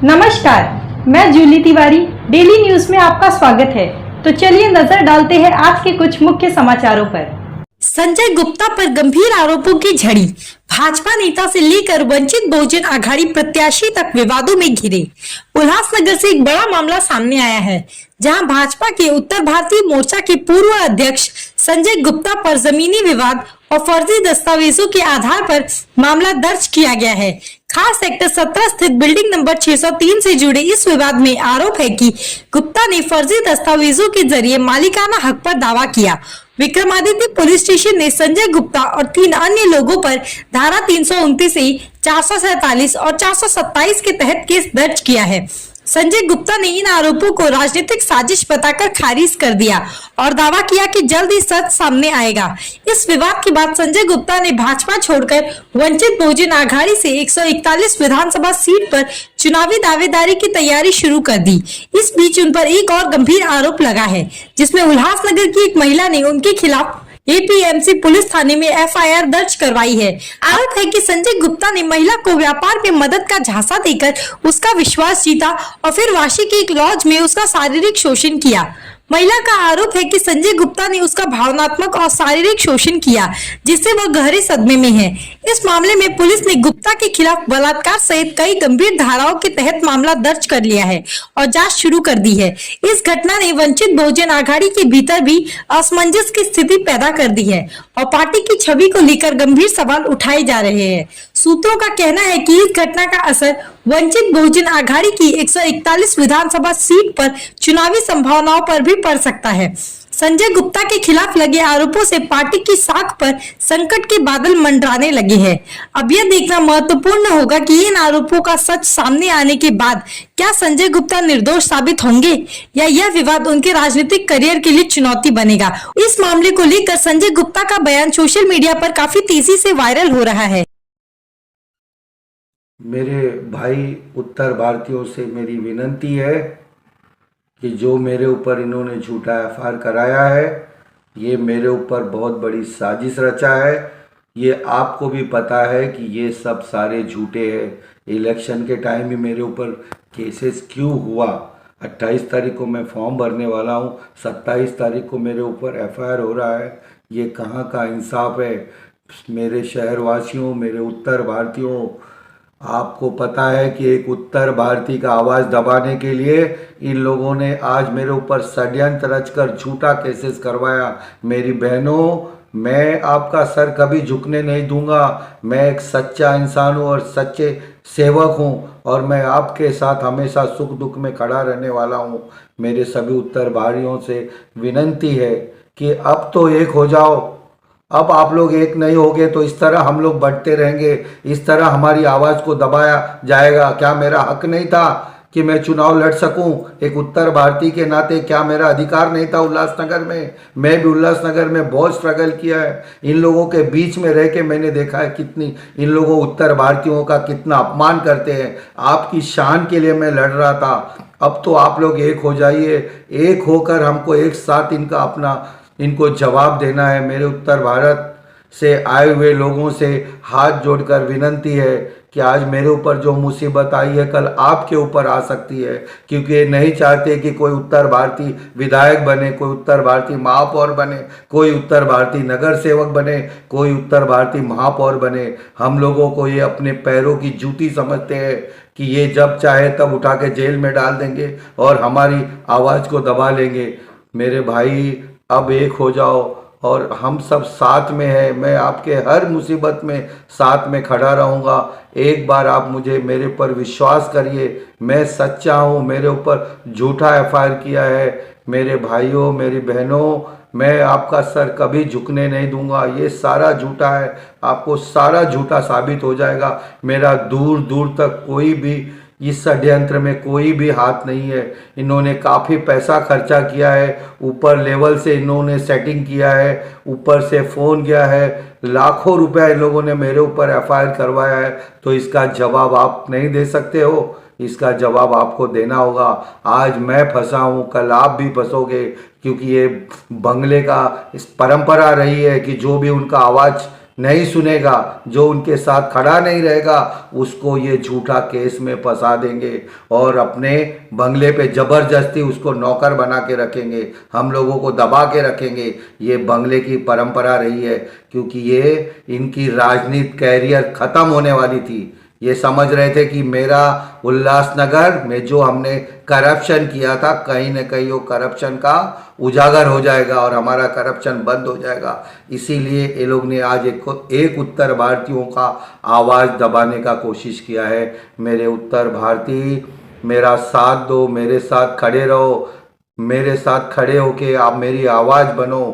नमस्कार, मैं Jully Tiwari. Daily news में आपका स्वागत है। तो चलिए नजर डालते हैं आज के कुछ मुख्य समाचारों पर। संजय गुप्ता पर गंभीर आरोपों की झड़ी। भाजपा नेता से लेकर वंचित बहुजन आघाड़ी प्रत्याशी तक विवादों में घिरे। उल्लासनगर से एक बड़ा मामला सामने आया है, जहां भाजपा के उत्तर भारतीय मोर्चा के पूर्व अध्यक्ष संजय गुप्ता पर जमीनी विवाद और फर्जी दस्तावेजों के आधार पर मामला दर्ज किया गया है। खास सेक्टर 17 स्थित बिल्डिंग नंबर 603 से जुड़े इस विवाद में आरोप है कि गुप्ता ने फर्जी दस्तावेजों के जरिए मालिकाना हक पर दावा किया। विक्रमादित्य पुलिस स्टेशन ने संजय गुप्ता और 3 अन्य लोगों पर धारा 329 से 447 और 427 के तहत केस दर्ज किया है। संजय गुप्ता ने इन आरोपों को राजनीतिक साजिश बताकर खारिज कर दिया और दावा किया कि जल्द ही सच सामने आएगा। इस विवाद के बाद संजय गुप्ता ने भाजपा छोड़कर वंचित बहुजन आघाड़ी से 141 विधानसभा सीट पर चुनावी दावेदारी की तैयारी शुरू कर दी। इस बीच उन पर एक और गंभीर आरोप लगा है, जिसमें उल्लासनगर की एक महिला ने उनके खिलाफ एपीएमसी पुलिस थाने में एफआईआर दर्ज करवाई है। आरोप है कि संजय गुप्ता ने महिला को व्यापार में मदद का झांसा देकर उसका विश्वास जीता और फिर वाशी के एक लॉज में उसका शारीरिक शोषण किया। महिला का आरोप है कि संजय गुप्ता ने उसका भावनात्मक और शारीरिक शोषण किया, जिससे वह गहरे सदमे में है। इस मामले में पुलिस ने गुप्ता के खिलाफ बलात्कार सहित कई गंभीर धाराओं के तहत मामला दर्ज कर लिया है और जांच शुरू कर दी है। इस घटना ने वंचित बहुजन आघाड़ी के भीतर भी असमंजस की स्थिति पैदा कर दी है और पार्टी की छवि को लेकर गंभीर सवाल उठाए जा रहे हैं। सूत्रों का कहना है कि इस घटना का असर वंचित बहुजन आघाड़ी की 141 विधानसभा सीट पर चुनावी संभावनाओं पर भी पड़ सकता है। संजय गुप्ता के खिलाफ लगे आरोपों से पार्टी की साख पर संकट के बादल मंडराने लगे हैं। अब यह देखना महत्वपूर्ण होगा कि इन आरोपों का सच सामने आने के बाद क्या संजय गुप्ता निर्दोष साबित होंगे या यह विवाद उनके राजनीतिक करियर के लिए चुनौती बनेगा। इस मामले को लेकर संजय गुप्ता का बयान सोशल मीडिया पर काफी तेजी से वायरल हो रहा है। मेरे भाई उत्तर भारतीयों से मेरी विनती है कि जो मेरे ऊपर इन्होंने झूठा एफआईआर कराया है, ये मेरे ऊपर बहुत बड़ी साजिश रचा है। ये आपको भी पता है कि ये सब सारे झूठे हैं। इलेक्शन के टाइम ही मेरे ऊपर केसेस क्यों हुआ? 28 तारीख को मैं फॉर्म भरने वाला हूँ, 27 तारीख को मेरे ऊपर एफआईआर हो रहा है। ये कहाँ का इंसाफ है? मेरे शहरवासियों, मेरे उत्तर भारतीयों, आपको पता है कि एक उत्तर भारतीय का आवाज़ दबाने के लिए इन लोगों ने आज मेरे ऊपर षड्यंत्र रचकर झूठा केसेस करवाया। मेरी बहनों, मैं आपका सर कभी झुकने नहीं दूंगा। मैं एक सच्चा इंसान हूँ और सच्चे सेवक हूँ और मैं आपके साथ हमेशा सुख दुख में खड़ा रहने वाला हूँ। मेरे सभी उत्तर भाइयों से विनती है कि अब तो एक हो जाओ। अब आप लोग एक नहीं होगे तो इस तरह हम लोग बढ़ते रहेंगे, इस तरह हमारी आवाज़ को दबाया जाएगा। क्या मेरा हक नहीं था कि मैं चुनाव लड़ सकूं? एक उत्तर भारतीय के नाते क्या मेरा अधिकार नहीं था उल्लासनगर में? मैं भी उल्लासनगर में बहुत स्ट्रगल किया है। इन लोगों के बीच में रह के मैंने देखा है कितनी इन लोगों उत्तर भारतीयों का कितना अपमान करते हैं। आपकी शान के लिए मैं लड़ रहा था। अब तो आप लोग एक हो जाइए, एक होकर हमको एक साथ इनको जवाब देना है। मेरे उत्तर भारत से आए हुए लोगों से हाथ जोड़कर विनती है कि आज मेरे ऊपर जो मुसीबत आई है कल आपके ऊपर आ सकती है, क्योंकि ये नहीं चाहते कि कोई उत्तर भारतीय विधायक बने, कोई उत्तर भारतीय महापौर बने, कोई उत्तर भारतीय नगर सेवक बने, कोई उत्तर भारतीय महापौर बने। हम लोगों को ये अपने पैरों की जूती समझते हैं कि ये जब चाहे तब उठा के जेल में डाल देंगे और हमारी आवाज़ को दबा लेंगे। मेरे भाई, अब एक हो जाओ और हम सब साथ में हैं। मैं आपके हर मुसीबत में साथ में खड़ा रहूँगा। एक बार आप मेरे पर विश्वास करिए, मैं सच्चा हूँ। मेरे ऊपर झूठा एफआईआर किया है। मेरे भाइयों, मेरी बहनों, मैं आपका सर कभी झुकने नहीं दूंगा। ये सारा झूठा है, आपको सारा झूठा साबित हो जाएगा। मेरा दूर दूर तक कोई भी इस षड्यंत्र में कोई भी हाथ नहीं है। इन्होंने काफ़ी पैसा खर्चा किया है, ऊपर लेवल से इन्होंने सेटिंग किया है, ऊपर से फ़ोन किया है, लाखों रुपया इन लोगों ने मेरे ऊपर एफआईआर करवाया है। तो इसका जवाब आप नहीं दे सकते हो, इसका जवाब आपको देना होगा। आज मैं फंसा हूँ, कल आप भी फंसोगे, क्योंकि ये बंगले का इस परंपरा रही है कि जो भी उनका आवाज़ नहीं सुनेगा, जो उनके साथ खड़ा नहीं रहेगा, उसको ये झूठा केस में फंसा देंगे और अपने बंगले पे ज़बरदस्ती उसको नौकर बना के रखेंगे, हम लोगों को दबा के रखेंगे। ये बंगले की परंपरा रही है, क्योंकि ये इनकी राजनीति कैरियर ख़त्म होने वाली थी। ये समझ रहे थे कि मेरा उल्लासनगर में जो हमने करप्शन किया था, कहीं न कहीं वो करप्शन का उजागर हो जाएगा और हमारा करप्शन बंद हो जाएगा। इसीलिए ये लोग ने आज एक उत्तर भारतीयों का आवाज़ दबाने का कोशिश किया है। मेरे उत्तर भारतीय, मेरा साथ दो, मेरे साथ खड़े रहो, मेरे साथ खड़े होके आप मेरी आवाज़ बनो।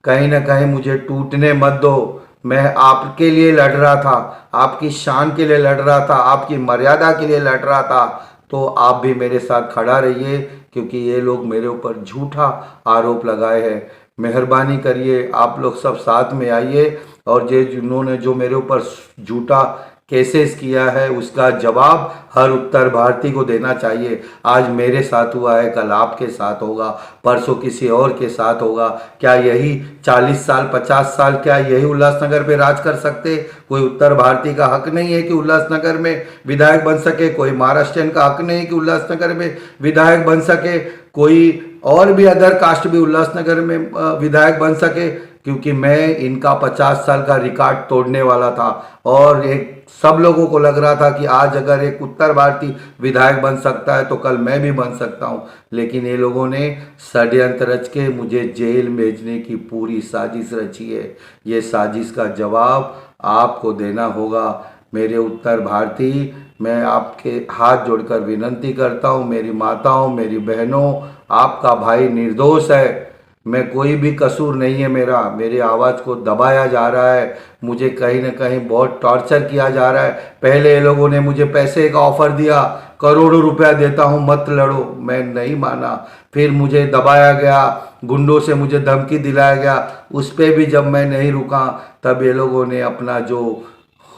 कहीं ना कहीं मुझे टूटने मत दो। मैं आपके लिए लड़ रहा था, आपकी शान के लिए लड़ रहा था, आपकी मर्यादा के लिए लड़ रहा था। तो आप भी मेरे साथ खड़ा रहिए, क्योंकि ये लोग मेरे ऊपर झूठा आरोप लगाए हैं। मेहरबानी करिए, आप लोग सब साथ में आइए और ये जिन्होंने जो मेरे ऊपर झूठा केसेस किया है उसका जवाब हर उत्तर भारतीय को देना चाहिए। आज मेरे साथ हुआ है, कल आपके साथ होगा, परसों किसी और के साथ होगा। क्या यही 40 साल 50 साल क्या यही उल्लासनगर पे राज कर सकते? कोई उत्तर भारतीय का हक नहीं है कि उल्लासनगर में विधायक बन सके? कोई महाराष्ट्रियन का हक नहीं है कि उल्लासनगर में विधायक बन सके? कोई और भी अदर कास्ट भी उल्लासनगर में विधायक बन सके? क्योंकि मैं इनका 50 साल का रिकॉर्ड तोड़ने वाला था और एक सब लोगों को लग रहा था कि आज अगर एक उत्तर भारतीय विधायक बन सकता है तो कल मैं भी बन सकता हूं। लेकिन ये लोगों ने षड्यंत्र रच के मुझे जेल भेजने की पूरी साजिश रची है। ये साजिश का जवाब आपको देना होगा। मेरे उत्तर भारतीय, मैं आपके हाथ जोड़कर विनती करता हूं, मेरी माताओं, मेरी बहनों, आपका भाई निर्दोष है। मैं कोई भी कसूर नहीं है मेरा। मेरी आवाज़ को दबाया जा रहा है, मुझे कहीं ना कहीं बहुत टॉर्चर किया जा रहा है। पहले ये लोगों ने मुझे पैसे का ऑफर दिया, करोड़ों रुपया देता हूँ, मत लड़ो, मैं नहीं माना। फिर मुझे दबाया गया, गुंडों से मुझे धमकी दिलाया गया, उस पर भी जब मैं नहीं रुका तब ये लोगों ने अपना जो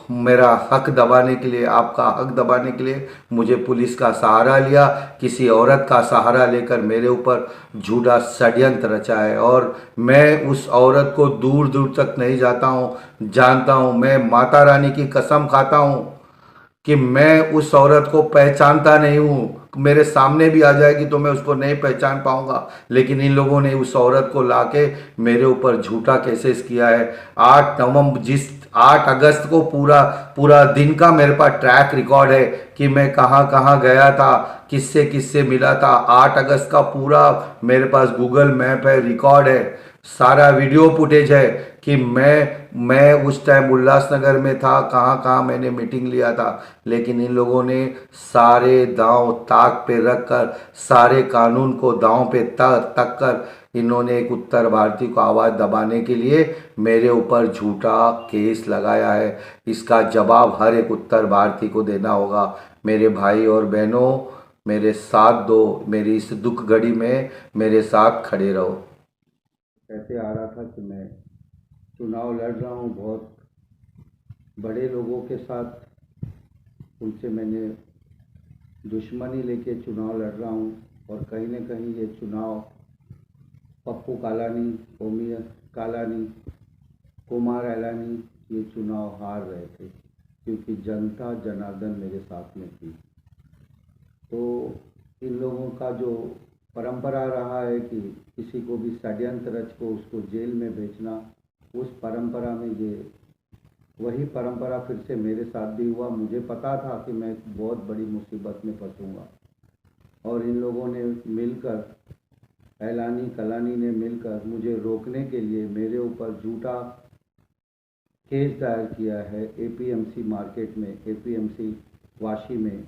मेरा हक दबाने के लिए, आपका हक दबाने के लिए मुझे पुलिस का सहारा लिया, किसी औरत का सहारा लेकर मेरे ऊपर झूठा षड्यंत्र रचा है। और मैं उस औरत को दूर दूर तक नहीं जाता हूँ, जानता हूँ। मैं माता रानी की कसम खाता हूँ कि मैं उस औरत को पहचानता नहीं हूँ। मेरे सामने भी आ जाएगी तो मैं उसको नहीं पहचान पाऊंगा। लेकिन इन लोगों ने उस औरत को लाके मेरे ऊपर झूठा केसेस किया है। 8 अगस्त को पूरा पूरा दिन का मेरे पास ट्रैक रिकॉर्ड है कि मैं कहाँ कहाँ गया था, किससे किससे मिला था। 8 अगस्त का पूरा मेरे पास गूगल मैप है, रिकॉर्ड है, सारा वीडियो फुटेज है कि मैं उस टाइम उल्लासनगर में था, कहाँ कहाँ मैंने मीटिंग लिया था। लेकिन इन लोगों ने सारे दांव ताक पे रख कर, सारे कानून को दांव पे तक कर इन्होंने एक उत्तर भारतीय को आवाज़ दबाने के लिए मेरे ऊपर झूठा केस लगाया है। इसका जवाब हर एक उत्तर भारतीय को देना होगा। मेरे भाई और बहनों, मेरे साथ दो, मेरी इस दुख घड़ी में मेरे साथ खड़े रहो। ऐसे आ रहा था कि मैं चुनाव लड़ रहा हूँ बहुत बड़े लोगों के साथ, उनसे मैंने दुश्मनी लेके चुनाव लड़ रहा हूँ। और कहीं न कहीं ये चुनाव पप्पू कालानी, ओमी कालानी, कुमार एलानी ये चुनाव हार रहे थे, क्योंकि जनता जनार्दन मेरे साथ में थी। तो इन लोगों का जो परंपरा रहा है कि किसी को भी षड्यंत्र रच को उसको जेल में भेजना, उस परंपरा में ये वही परंपरा फिर से मेरे साथ भी हुआ। मुझे पता था कि मैं बहुत बड़ी मुसीबत में फंसूंगा और इन लोगों ने मिलकर, एलानी कलानी ने मिलकर मुझे रोकने के लिए मेरे ऊपर झूठा केस दायर किया है एपीएमसी मार्केट में, एपीएमसी वाशी में,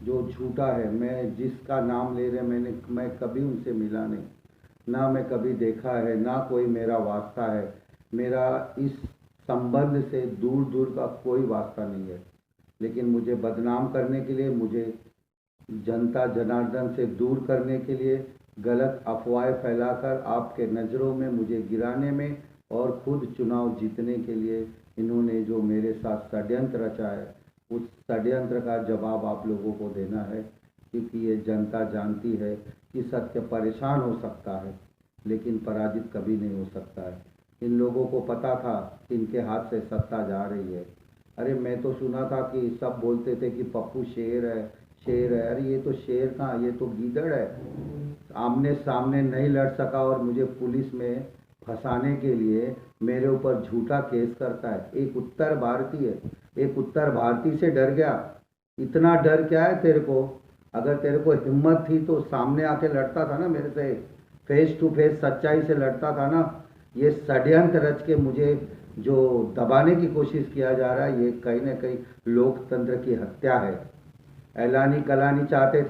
जो झूठा है। मैं जिसका नाम ले रहे मैं कभी उनसे मिला नहीं, ना मैं कभी देखा है, ना कोई मेरा वास्ता है। मेरा इस संबंध से दूर दूर का कोई वास्ता नहीं है। लेकिन मुझे बदनाम करने के लिए, मुझे जनता जनार्दन से दूर करने के लिए, गलत अफवाहें फैलाकर आपके नज़रों में मुझे गिराने में और खुद चुनाव जीतने के लिए इन्होंने जो मेरे साथ षड्यंत्र रचा है, उस षड्यंत्र का जवाब आप लोगों को देना है। क्योंकि ये जनता जानती है कि सत्य परेशान हो सकता है लेकिन पराजित कभी नहीं हो सकता है। इन लोगों को पता था कि इनके हाथ से सत्ता जा रही है। अरे मैं तो सुना था कि सब बोलते थे कि पप्पू शेर है, शेर है। अरे ये तो शेर कहाँ, ये तो गीदड़ है। आमने सामने नहीं लड़ सका और मुझे पुलिस में फंसाने के लिए मेरे ऊपर झूठा केस करता है। एक उत्तर भारतीय से डर गया। इतना डर क्या है तेरे को? अगर तेरे को हिम्मत थी तो सामने आके लड़ता था ना मेरे से, फेस टू फेस सच्चाई से लड़ता था ना। ये षड्यंत्र रच के मुझे जो दबाने की कोशिश किया जा रहा है, ये कहीं ना कहीं लोकतंत्र की हत्या है। ऐलानी कलानी चाहते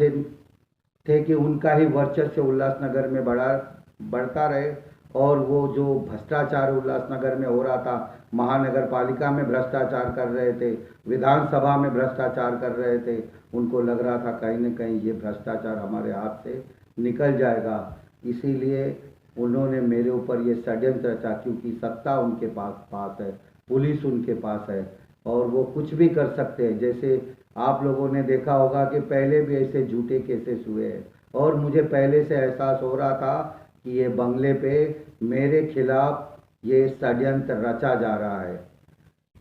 थे कि उनका ही वर्चस्व उल्लासनगर में बढ़ता रहे, और वो जो भ्रष्टाचार उल्लासनगर में हो रहा था, महानगर पालिका में भ्रष्टाचार कर रहे थे, विधानसभा में भ्रष्टाचार कर रहे थे, उनको लग रहा था कहीं न कहीं ये भ्रष्टाचार हमारे हाथ से निकल जाएगा। इसीलिए उन्होंने मेरे ऊपर ये षड्यंत्र रचा, क्योंकि सत्ता उनके पास है, पुलिस उनके पास है और वो कुछ भी कर सकते हैं। जैसे आप लोगों ने देखा होगा कि पहले भी ऐसे झूठे केसेस हुए हैं, और मुझे पहले से एहसास हो रहा था कि ये बंगले पे मेरे खिलाफ ये षड्यंत्र रचा जा रहा है।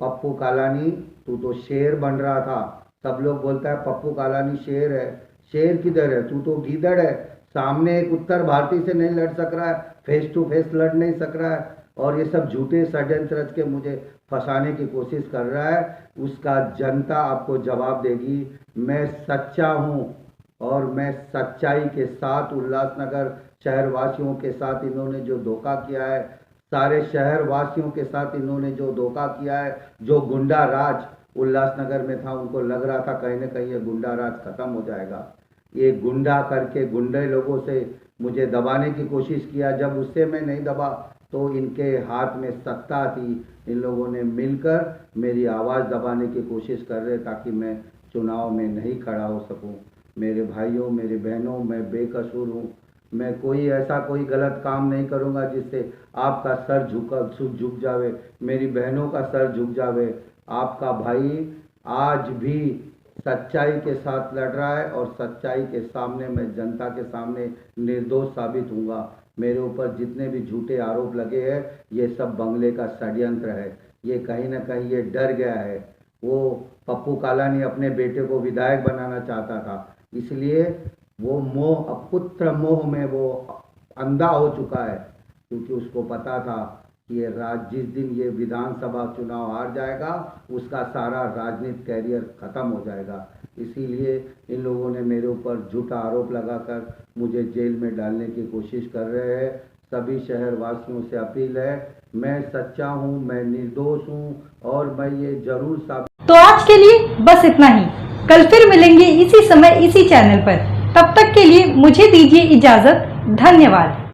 पप्पू कालानी, तू तो शेर बन रहा था। सब लोग बोलता है पप्पू कालानी शेर है। शेर किधर है? तू तो गीदड़ है। सामने एक उत्तर भारतीय से नहीं लड़ सक रहा है, फेस टू फेस लड़ नहीं सक रहा है, और ये सब झूठे षड्यंत्र रच के मुझे फंसाने की कोशिश कर रहा है। उसका जनता आपको जवाब देगी। मैं सच्चा हूँ और मैं सच्चाई के साथ उल्लासनगर शहरवासियों के साथ इन्होंने जो धोखा किया है, सारे शहरवासियों के साथ इन्होंने जो धोखा किया है, जो गुंडा राज उल्लासनगर में था, उनको लग रहा था कहीं ना कहीं ये गुंडा राज खत्म हो जाएगा। ये गुंडा करके गुंडे लोगों से मुझे दबाने की कोशिश किया। जब उससे मैं नहीं दबा तो इनके हाथ में सत्ता थी। इन लोगों ने मिलकर मेरी आवाज़ दबाने की कोशिश कर रहे ताकि मैं चुनाव में नहीं खड़ा हो सकूं। मेरे भाइयों, मेरे बहनों, मैं बेकसूर हूं। मैं कोई गलत काम नहीं करूंगा जिससे आपका सर झुक जावे, मेरी बहनों का सर झुक जावे। आपका भाई आज भी सच्चाई के साथ लड़ रहा है और सच्चाई के सामने मैं जनता के सामने निर्दोष साबित होऊंगा। मेरे ऊपर जितने भी झूठे आरोप लगे हैं, ये सब बंगले का षड्यंत्र है। ये कहीं ना कहीं ये डर गया है। वो पप्पू कालानी अपने बेटे को विधायक बनाना चाहता था, इसलिए वो पुत्र मोह में वो अंधा हो चुका है, क्योंकि उसको पता था कि ये जिस दिन ये विधानसभा चुनाव हार जाएगा, उसका सारा राजनीतिक कैरियर खत्म हो जाएगा। इसीलिए इन लोगों ने मेरे ऊपर झूठा आरोप लगाकर मुझे जेल में डालने की कोशिश कर रहे हैं। सभी शहरवासियों से अपील है, मैं सच्चा हूँ, मैं निर्दोष हूँ और मैं ये जरूर साबित। तो आज के लिए बस इतना ही। कल फिर मिलेंगे इसी समय इसी चैनल पर। तब तक के लिए मुझे दीजिए इजाजत। धन्यवाद।